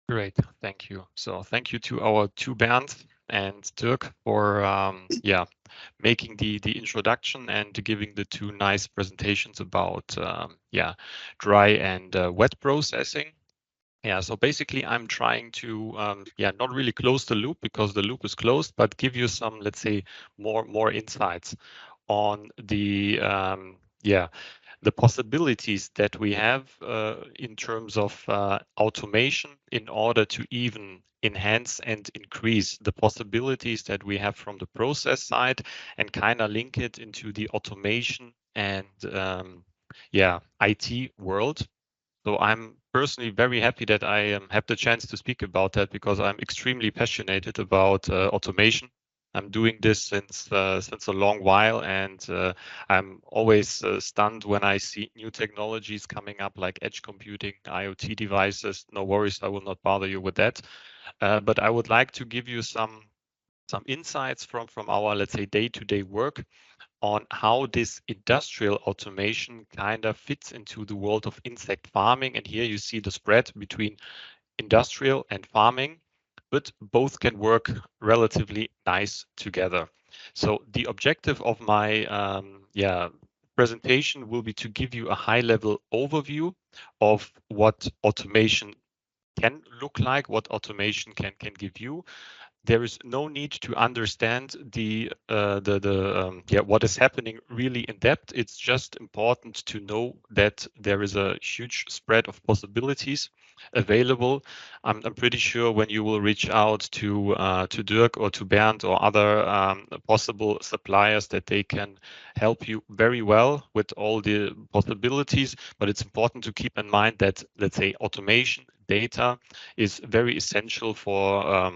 Great, thank you. So thank you to our two Bernds and Dirk for making the introduction and giving the two nice presentations about dry and wet processing. Yeah, so basically I'm trying to not really close the loop because the loop is closed, but give you some, let's say, more insights on the possibilities that we have in terms of automation in order to even enhance and increase the possibilities that we have from the process side and kind of link it into the automation and IT world. So I'm personally very happy that I have the chance to speak about that because I'm extremely passionate about automation. I'm doing this since a long while, and I'm always stunned when I see new technologies coming up like edge computing, IoT devices. No worries, I will not bother you with that. But I would like to give you some insights from our, let's say, day-to-day work on how this industrial automation kind of fits into the world of insect farming. And here you see the spread between industrial and farming, but both can work relatively nice together. So the objective of my presentation will be to give you a high level overview of what automation can look like, what automation can give you. There is no need to understand what is happening really in depth. It's just important to know that there is a huge spread of possibilities available. I'm pretty sure when you will reach out to Dirk or to Bernd or other possible suppliers that they can help you very well with all the possibilities. But it's important to keep in mind that, let's say, automation data is very essential for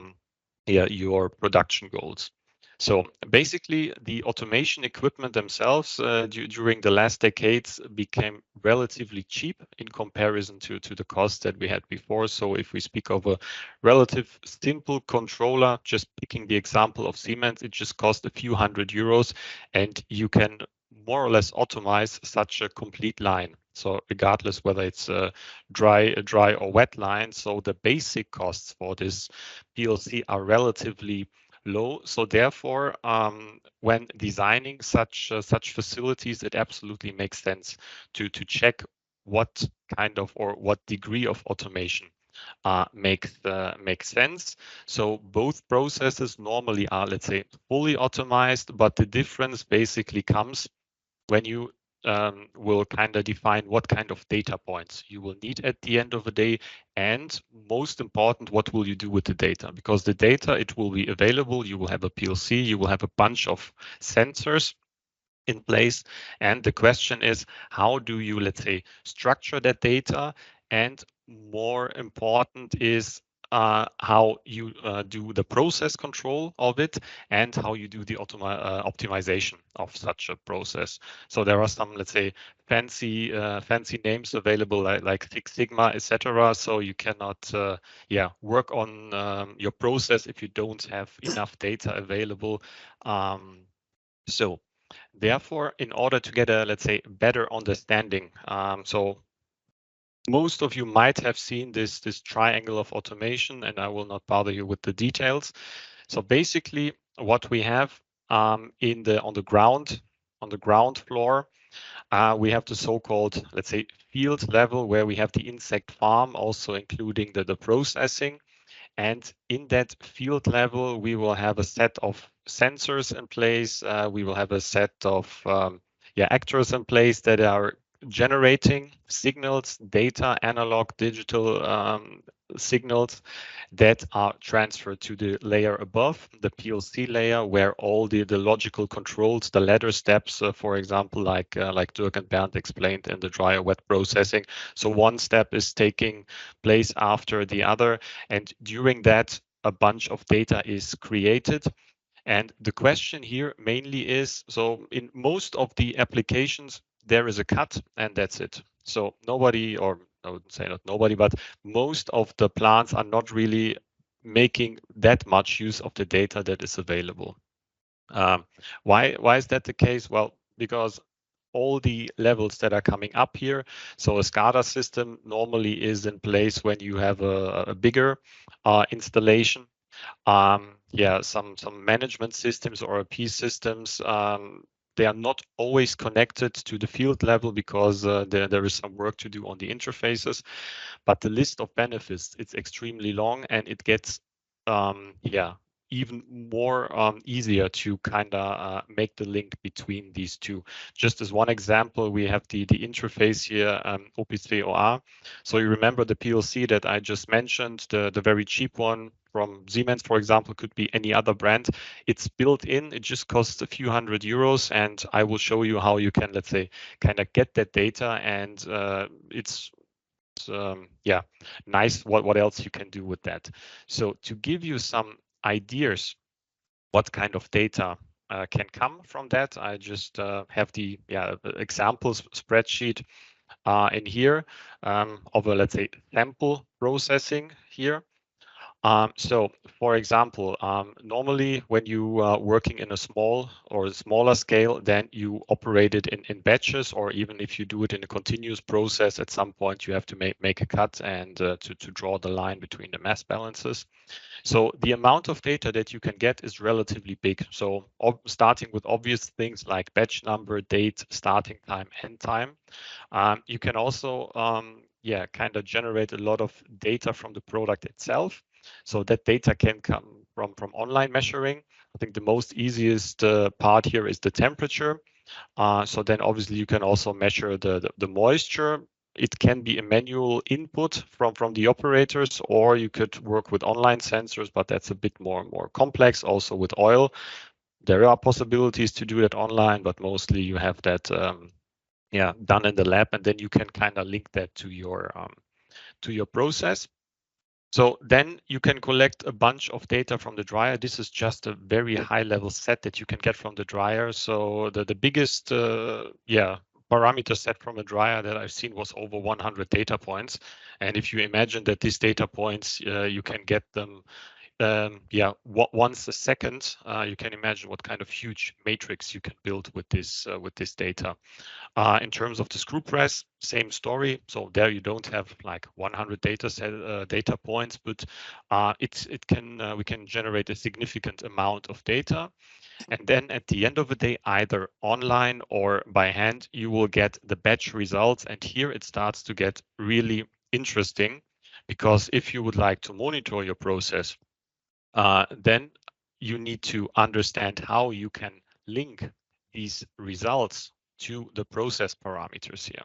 your production goals. So basically, the automation equipment themselves during the last decades became relatively cheap in comparison to the cost that we had before. So if we speak of a relative simple controller, just picking the example of Siemens, it just cost a few €100 and you can more or less automate such a complete line. So regardless whether it's a dry or wet line, so the basic costs for this PLC are relatively low. So therefore, when designing such facilities, it absolutely makes sense to check what kind of or what degree of automation makes sense. So both processes normally are, let's say, fully automized, but the difference basically comes when you will kind of define what kind of data points you will need at the end of the day. And most important, what will you do with the data? Because the data, it will be available. You will have a PLC, you will have a bunch of sensors in place. And the question is, how do you, let's say, structure that data? And more important is how you do the process control of it and how you do the optimization of such a process. So there are some, let's say, fancy names available like Six Sigma, etc. So you cannot work on your process if you don't have enough data available. So therefore, in order to get a, let's say, better understanding, so most of you might have seen this triangle of automation, and I will not bother you with the details. So basically, what we have on the ground floor, we have the so-called, let's say, field level where we have the insect farm, also including the processing. And in that field level, we will have a set of sensors in place. We will have a set of actors in place that are generating signals, data, analog, digital signals that are transferred to the layer above, the PLC layer, where all the logical controls, the ladder steps, for example, like Dirk and Bernd explained in the dry or wet processing. So one step is taking place after the other, and during that, a bunch of data is created. And the question here mainly is, so in most of the applications, there is a cut and that's it. So nobody, or I would say not nobody, but most of the plants are not really making that much use of the data that is available. Why is that the case? Well, because all the levels that are coming up here. So a SCADA system normally is in place when you have a bigger installation. Yeah, some management systems or AP systems, they are not always connected to the field level because there is some work to do on the interfaces. But the list of benefits, it's extremely long, and it gets yeah, even more easier to kind of make the link between these two. Just as one example, we have the interface here, OPC-OR. So you remember the PLC that I just mentioned, the very cheap one from Siemens, for example, could be any other brand. It's built in, it just costs a few €100, and I will show you how you can, let's say, kind of get that data, and it's yeah, nice what else you can do with that. So to give you some ideas what kind of data can come from that, I just have the examples spreadsheet in here of a, let's say, sample processing here. So, for example, normally when you are working in a small or a smaller scale, then you operate it in batches, or even if you do it in a continuous process, at some point you have to make a cut and to draw the line between the mass balances. So the amount of data that you can get is relatively big. So starting with obvious things like batch number, date, starting time, end time. You can also, kind of generate a lot of data from the product itself. So that data can come from online measuring. I think the most easiest part here is the temperature. So then obviously you can also measure the moisture. It can be a manual input from the operators, or you could work with online sensors, but that's a bit more complex. Also with oil, there are possibilities to do that online, but mostly you have that done in the lab, and then you can kind of link that to your process. So then you can collect a bunch of data from the dryer. This is just a very high level set that you can get from the dryer. So the biggest parameter set from a dryer that I've seen was over 100 data points. And if you imagine that these data points, you can get them once a second, you can imagine what kind of huge matrix you can build with this data. In terms of the screw press, same story. So there you don't have like 100 data points, but we can generate a significant amount of data. And then at the end of the day, either online or by hand, you will get the batch results. And here it starts to get really interesting, because if you would like to monitor your process, then you need to understand how you can link these results to the process parameters here.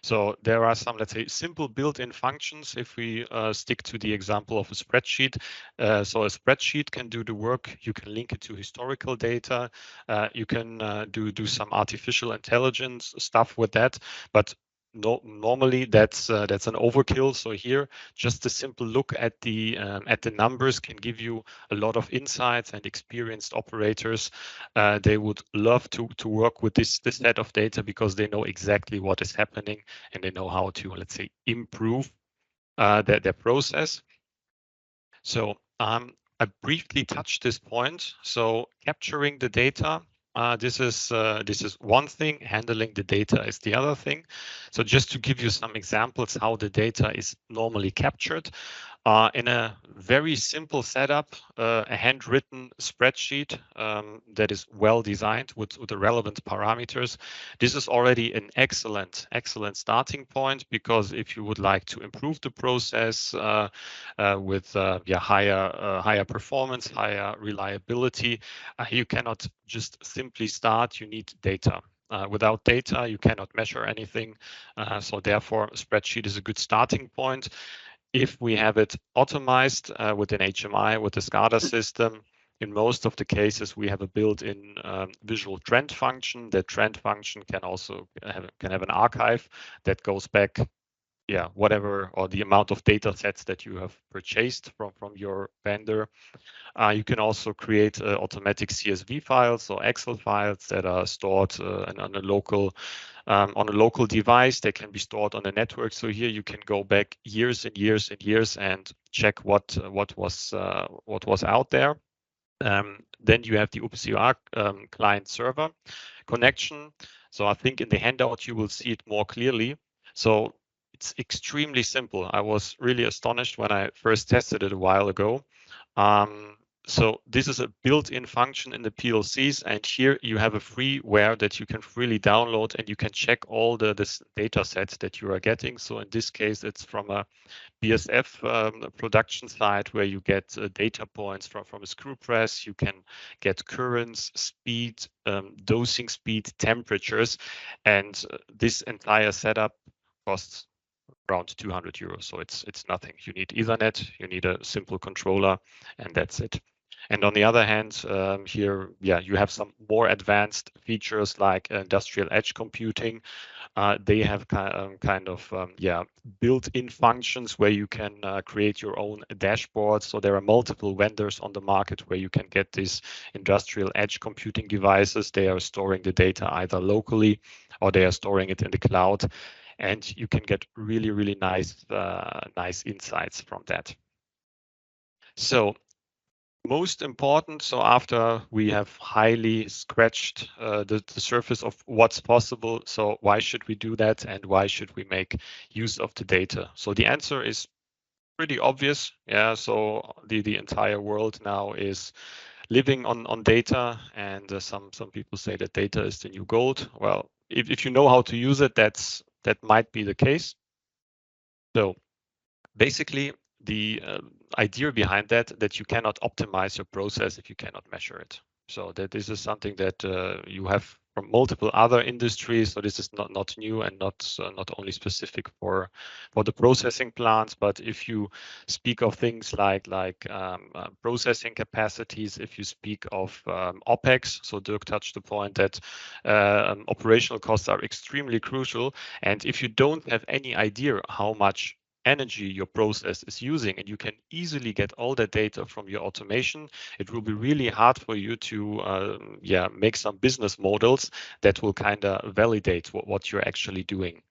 So there are some, let's say, simple built-in functions if we stick to the example of a spreadsheet. So a spreadsheet can do the work. You can link it to historical data. You can do some artificial intelligence stuff with that. But normally that's an overkill. So here, just a simple look at the numbers can give you a lot of insights, and experienced operators, they would love to work with this set of data, because they know exactly what is happening, and they know how to, let's say, improve their process. So I briefly touched this point. So capturing the data, this is one thing. Handling the data is the other thing. So just to give you some examples how the data is normally captured. In a very simple setup, a handwritten spreadsheet that is well designed with the relevant parameters. This is already an excellent starting point, because if you would like to improve the process with higher performance, higher reliability, you cannot just simply start. You need data. Without data, you cannot measure anything. So therefore, a spreadsheet is a good starting point. If we have it automized with an HMI, with the SCADA system, in most of the cases, we have a built-in visual trend function. That trend function can also have an archive that goes back, whatever, or the amount of data sets that you have purchased from your vendor. You can also create automatic CSV files or Excel files that are stored on a local device. They can be stored on the network. So here you can go back years and years and years and check what was out there. Then you have the OpenCR client server connection. So I think in the handout you will see it more clearly. So it's extremely simple. I was really astonished when I first tested it a while ago. So this is a built-in function in the PLCs, and here you have a freeware that you can freely download, and you can check all this data sets that you are getting. So in this case, it's from a BSF production site where you get data points from a screw press. You can get currents, speed, dosing speed, temperatures, and this entire setup costs around 200 euros. So it's nothing. You need Ethernet, you need a simple controller, and that's it. And on the other hand, here, you have some more advanced features like industrial edge computing. They have kind of built-in functions where you can create your own dashboards. So there are multiple vendors on the market where you can get these industrial edge computing devices. They are storing the data either locally or they are storing it in the cloud, and you can get really, really nice insights from that. So most important, so after we have highly scratched the surface of what's possible, so why should we do that and why should we make use of the data? So the answer is pretty obvious. Yeah, so the entire world now is living on data, and some people say that data is the new gold. Well, if you know how to use it, that might be the case. So basically, the idea behind that you cannot optimize your process if you cannot measure it. So that this is something that you have from multiple other industries. So this is not new and not only specific for the processing plants. But if you speak of things like processing capacities, if you speak of OPEX, so Dirk touched the point that operational costs are extremely crucial. And if you don't have any idea how much energy your process is using, and you can easily get all that data from your automation, it will be really hard for you to make some business models that will kind of validate what you're actually doing.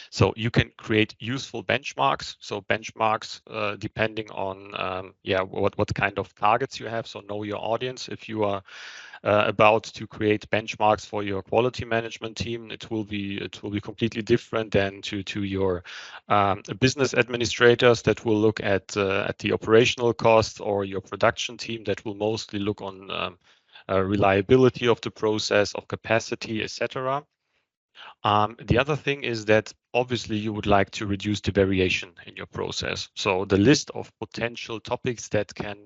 So you can create useful benchmarks. So benchmarks depending on what kind of targets you have. So know your audience. If you are about to create benchmarks for your quality management team, it will be completely different than to your business administrators that will look at the operational costs, or your production team that will mostly look on reliability of the process, of capacity, etc. The other thing is that obviously you would like to reduce the variation in your process. So the list of potential topics that can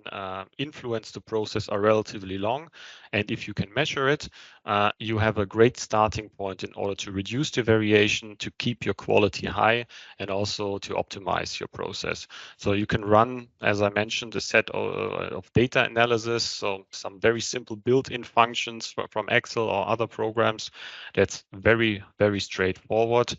influence the process are relatively long. And if you can measure it, you have a great starting point in order to reduce the variation, to keep your quality high, and also to optimize your process. So you can run, as I mentioned, a set of data analysis. So some very simple built-in functions from Excel or other programs. That's very, very straightforward.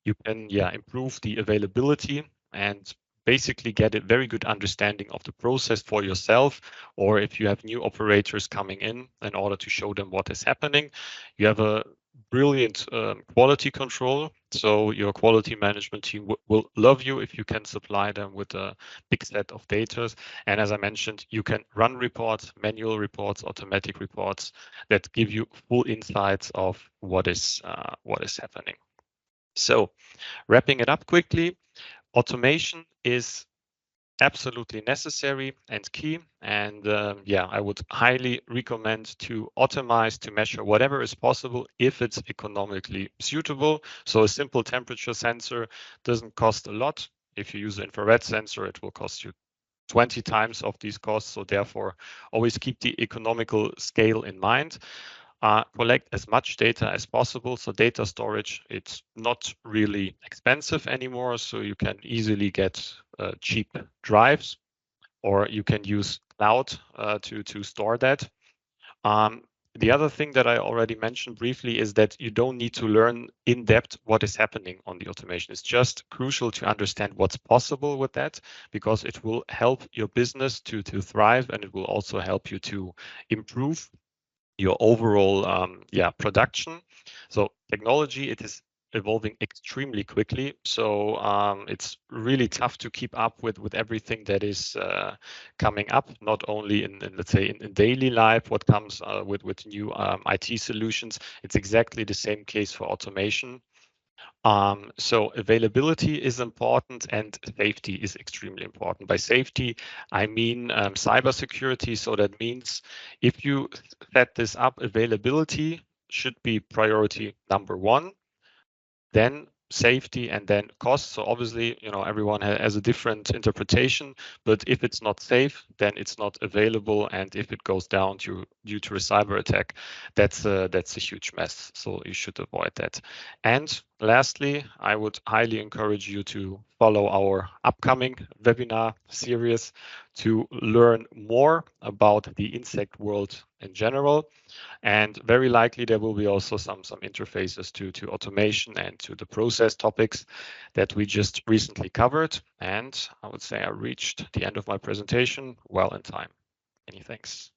You can improve the availability and basically get a very good understanding of the process for yourself, or if you have new operators coming in order to show them what is happening. You have a brilliant quality control, so your quality management team will love you if you can supply them with a big set of data. And as I mentioned, you can run reports, manual reports, automatic reports that give you full insights of what is happening. So wrapping it up quickly, automation is absolutely necessary and key. And I would highly recommend to automate, to measure whatever is possible if it's economically suitable. So a simple temperature sensor doesn't cost a lot. If you use an infrared sensor, it will cost you 20 times of these costs. So therefore, always keep the economical scale in mind. Collect as much data as possible. So data storage, it's not really expensive anymore. So you can easily get cheap drives, or you can use cloud to store that. The other thing that I already mentioned briefly is that you don't need to learn in depth what is happening on the automation. It's just crucial to understand what's possible with that, because it will help your business to thrive, and it will also help you to improve your overall production. So technology, it is evolving extremely quickly. So it's really tough to keep up with everything that is coming up, not only in let's say in daily life, what comes with new IT solutions. It's exactly the same case for automation. So availability is important and safety is extremely important. By safety, I mean cybersecurity. So that means if you set this up, availability should be priority number one, then safety, and then cost. So obviously, everyone has a different interpretation, but if it's not safe, then it's not available. And if it goes down due to a cyber attack, that's a huge mess. So you should avoid that. And lastly, I would highly encourage you to follow our upcoming webinar series to learn more about the insect world in general. And very likely there will be also some interfaces to automation and to the process topics that we just recently covered. And I would say I reached the end of my presentation well in time. Many thanks.